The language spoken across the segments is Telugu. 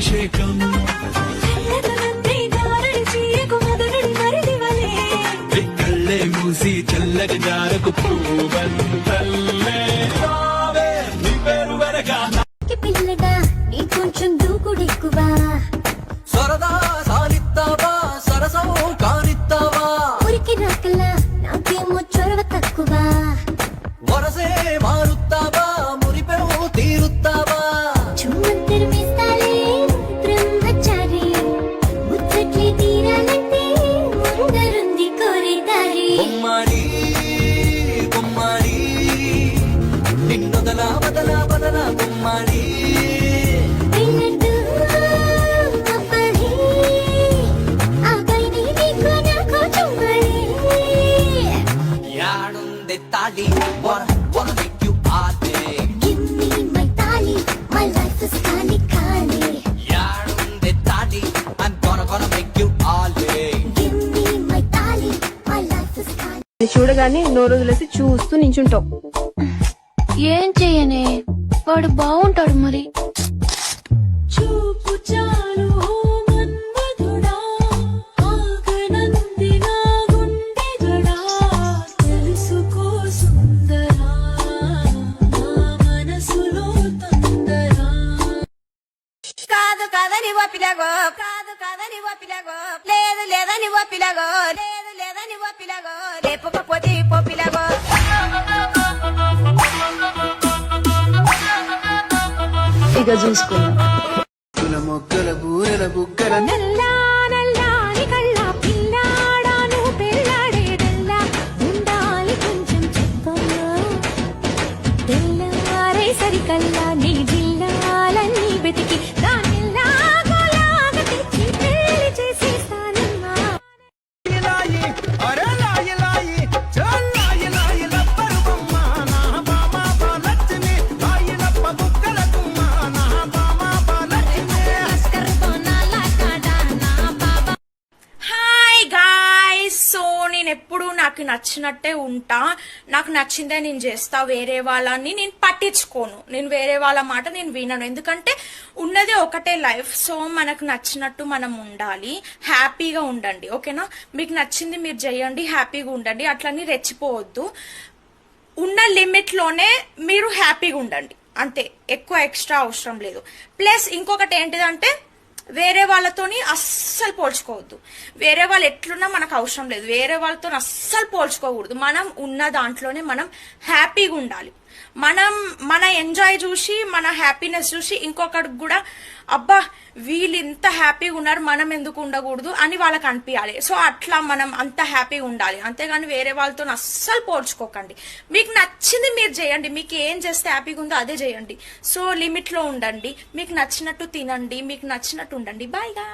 అభిషేకం కళ్ళే మూసి చల్లగా జారకు పూవంతల్లే నీ పేరు వరగా పిల్లడా నీ కొంచెం దూకుడెక్కువా సరదా సాలిస్తావా సరసం కానిస్తావా ఊరికి రాకలా నాకేమో చొరవ తక్కువ వరసే మారుస్తావా మురిపెవు తీరుస్తావా చుమ్మంతరు వేస్తాలే బ్రహ్మచారి ముచ్చట్లే తీరాలంటే ముందరుంది కోరే దారి బొమ్మాడి బొమ్మాడి నిన్నొదలా బదలా బదలా బొమ్మాడి పిల్లడు అబ్బాయి ఆపైని నీకు నాకు చుమ్మాలి యాడుంది తాళి wanna make you party Give me my tali, my life is kali kali. యాడుంది తాళి I'm gonna make you all day Give me my tali, my life is kali. చూడగానే నోరు వదిలేసి చూస్తూ నించుంటావు. ఏం చెయ్యనే వాడు బాగుంటాడు మరి. చూపు చాలు మన్మధుడా ఆగనంది నా గుండెగడా తెలుసుకో సుందరా నా మనసులో తొందరా కాదు కాదని ఒప్పిలాగో కాదు కాదని ఒప్పిలాగో లేదు లేదని ఒప్పిలాగో లేదు లేదని ఒప్పిలాగో లేపకపోతే పొప్పిలాగో ఇక చూసుకున్నా మొగ్గల బూరెల బుగ్గల నల్లా నల్లాని కళ్ళ పిల్లాడాను పెళ్ళాడేదల్లా ఉండాలి కొంచెం చెప్పమ్మా తెల్లారే సరికల్లా నీ జిల్లాలన్నీ వెతికి దానిలాగోలాగా తెచ్చి పెళ్లి చేసేస్తానమ్మా హాయ్ గాయ్స్. సో నేను ఎప్పుడు నాకు నచ్చినట్టే ఉంటా, నాకు నచ్చిందే నేను చేస్తా, వేరే వాళ్ళని నేను పట్టించుకోను, నేను వేరే వాళ్ళ మాట నేను వినను, ఎందుకంటే ఉన్నదే ఒకటే లైఫ్. సో మనకు నచ్చినట్టు మనం ఉండాలి, హ్యాపీగా ఉండండి, ఓకేనా? మీకు నచ్చింది మీరు చేయండి, హ్యాపీగా ఉండండి, అట్లని రెచ్చిపోవద్దు. ఉన్న లిమిట్లోనే మీరు హ్యాపీగా ఉండండి, అంతే, ఎక్కువ ఎక్స్ట్రా అవసరం లేదు. ప్లస్ ఇంకొకటి ఏంటిదంటే వేరే వాళ్ళతోని అస్సలు పోల్చుకోవద్దు. వేరే వాళ్ళు ఎట్లున్నా మనకు అవసరం లేదు, వేరే వాళ్ళతో అస్సలు పోల్చుకోకూడదు. మనం ఉన్న దాంట్లోనే మనం హ్యాపీగా ఉండాలి. మనం మన ఎంజాయ్ చూసి మన హ్యాపీనెస్ చూసి ఇంకొకరికి కూడా అబ్బా వీళ్ళు ఇంత హ్యాపీగా ఉన్నారు మనం ఎందుకు ఉండకూడదు అని వాళ్ళకి అనిపించాలి. సో అట్లా మనం అంత హ్యాపీగా ఉండాలి, అంతేగాని వేరే వాళ్ళతో అస్సలు పోల్చుకోకండి. మీకు నచ్చింది మీరు చేయండి, మీకు ఏం చేస్తే హ్యాపీగా ఉందో అదే చేయండి. సో లిమిట్లో ఉండండి, మీకు నచ్చినట్టు తినండి, మీకు నచ్చినట్టు ఉండండి. బాయ్ గా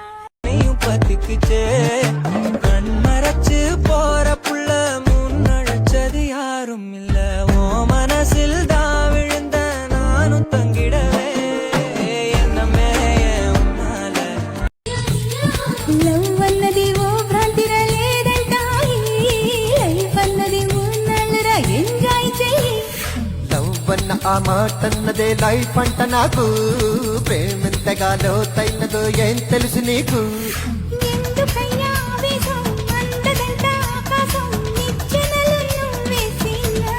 கண்மரச்சு போற புள்ள முன்னழைச்சது யாரும் இல்ல ஓ மனசில் தான் விழுந்த நானும் தங்கிடவே என்னமே உன்னால లవ్ అన్నది ఓ భ్రాంతిరా లేదంటాయి లైఫ్ అన్నది ఉన్నళ్ళరా ఎంజాయ్ చెయ్యి లవ్వన్న ఆ మాటన్నదే లైఫ్ అంట నాకు ప్రేమెంతగా లోతైనదో ఏం తెలుసు నీకు ఎందుకయ్యా ఆవేశం అందదంట ఆకాశం నిచ్చెనలు నువ్వేసినా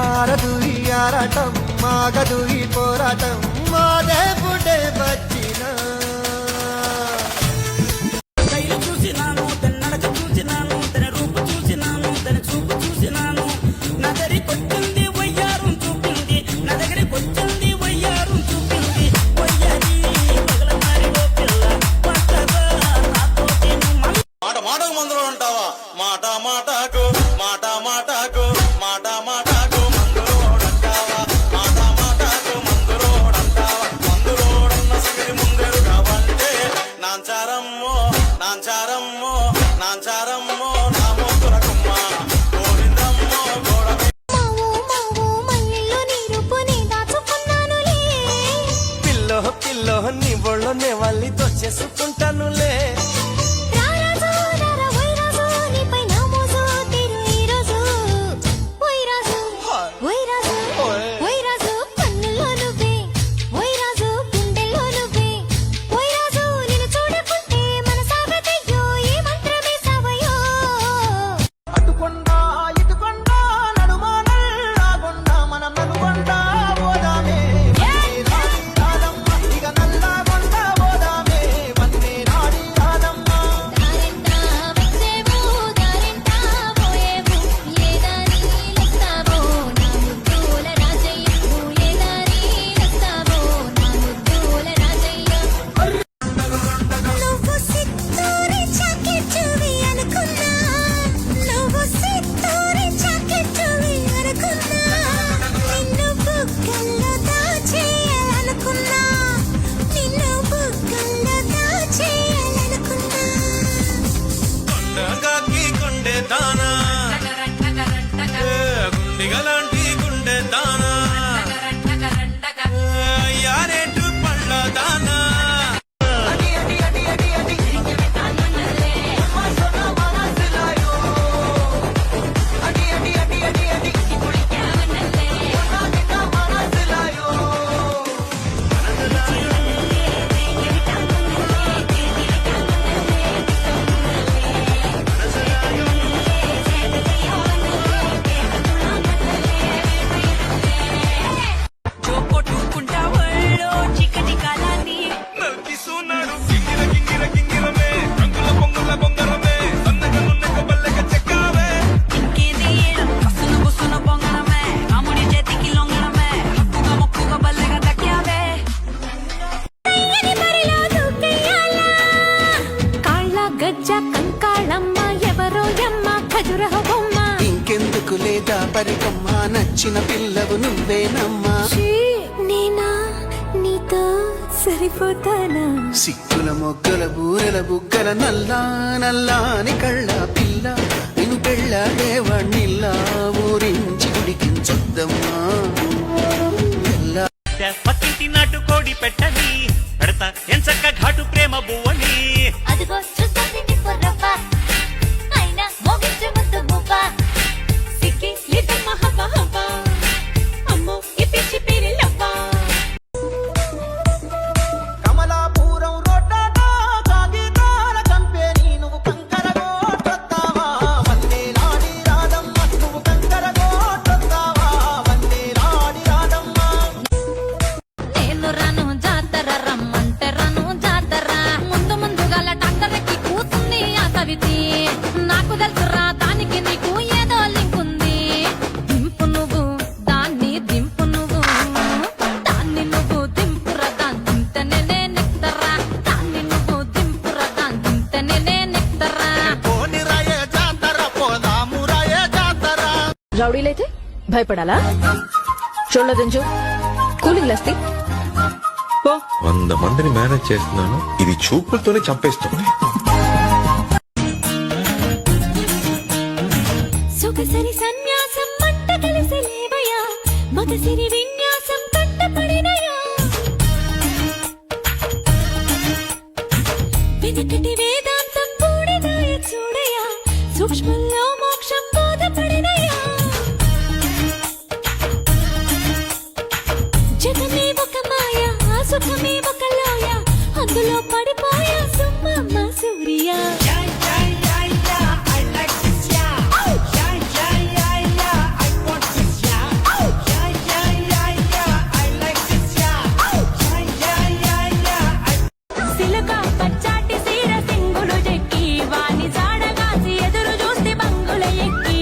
ఆరదు ఈ ఆరాటం మాగదు ఈ పోరాటం మాదే పుడే వచ్చిన చూసినాను తన నడక చూసినాను తన రూపు చూసినాను తన చూపు చూసినాను నా దగ్గరికి వచ్చింది వయ్యారం చూపింది నా దగ్గరికి వచ్చింది వయ్యారం చూపింది వయ్యారి పగల మారిలో పిల్ల పట్టగా నాతోటి మాట మాటకు మందులో ఉంటావా మాట మాటకు మాట మాటకు మాట మాటకు మందులోడంటావా మాట మాటకు మందులోడంటావా మందులోడున్న సంగతి ముందెరు కావంటే నాంచారమ్మో నాంచారమ్మో నాంచారమ్మో నా మోతురకుమ్మ గోవిందమ్మో గోడ మావో మావో మల్లెల్లో నీ రూపుని దాచుకున్నానులే పిల్లో పిల్లో నీ ఒళ్ళోనే వాళ్ళని దోచేసుకుంటానులే రారాజు రారా ఓయ్ రాజు నీపై నా మోజు తీరు ఈ రోజు ఓయ్ రాజు ఓయ్ రాజు ఓయ్ రాజు కన్నుల్లో నువ్వే ఓయ్ రాజు గుండెల్లో నువ్వే సిగ్గులే దాపరికమ్మా నచ్చిన పిల్లవు నువ్వేనమ్మా నేనా నీతో సరిపోతానా సిక్కుల మొగ్గల బూరెల బుగ్గల నల్లా నల్లాని కళ్ళ పిల్ల నిన్ను పెళ్ళాడేవాణ్ణిల్లా ఊరించి గుడికించొద్దమ్మా పక్కింటి నాటు కోడి పెట్టని పెడతా ఎంచక్క ఘాటు ప్రేమ బువ్వని అదిగో చూస్తాను నీ పొర్రవ్వ అయినా మోగించే ముద్దు మువ్వ సిక్కి లిటమ్మ హవ్వ హవ్వ అమ్మో ఈ పిచ్చి పిరిలవ్వ కమలాపురం రోడ్డాట కాగితాల కంపెనీ నువ్వు కంకర కొట్టొస్తావా వందేలాడి రాధమ్మ నువ్వు కంకర కొట్టొస్తావా వందేలాడి రాధమ్మ నేను రాను జాతర రమ్మంటే రాను జాతర ముందు ముందుగా డాక్టర్కి కూతుంది ఆ సవితి నాకు తెలుసురా దానికి నీకు ఏదో లింక్ ఉంది దింపు నువ్వు దాన్ని దింపు నువ్వు దాన్ని నువ్వు దింపురా దాన్ని తింటేనే నెక్తరా దాన్ని నువ్వు దింపురా దాన్ని తింటేనే నెక్తరా పోని రాయే జాతర పోదాము రాయే జాతర రౌడీలైతే భయపడాలా చూడలో దించు కూలింగ్ లస్తి పో 100 మందిని మేనేజ్ చేస్తున్నాను ఇది చూపులతోనే చంపేస్తుంది సొగసరి సన్యాసం మంట కలిసి లేవయా మగసిరి విన్యాసం కట్టపడినయా వెనకటి వేదాంతం కూడిదాయ చూడయా సూక్ష్మంలో మోక్షం బోధపడినయా జగమే ఒక మాయ ఆ సుఖమే ఒక లోయ అందులో పడిపోయా సుమ్మమ్మ సూర్య సిలక పచ్చాటి సీర సింగులు చెక్కి వాని జాడగాసి ఎదురు చూస్తే బంగుల ఎక్కి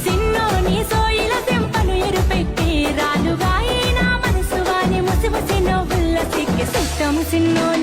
సిన్నోని సోయిల సింపను ఎరుపెట్టి రాజుగా నా మనసు వాని ముసి ముసి నవ్వుల సిక్కి సుట్టము సిన్నోని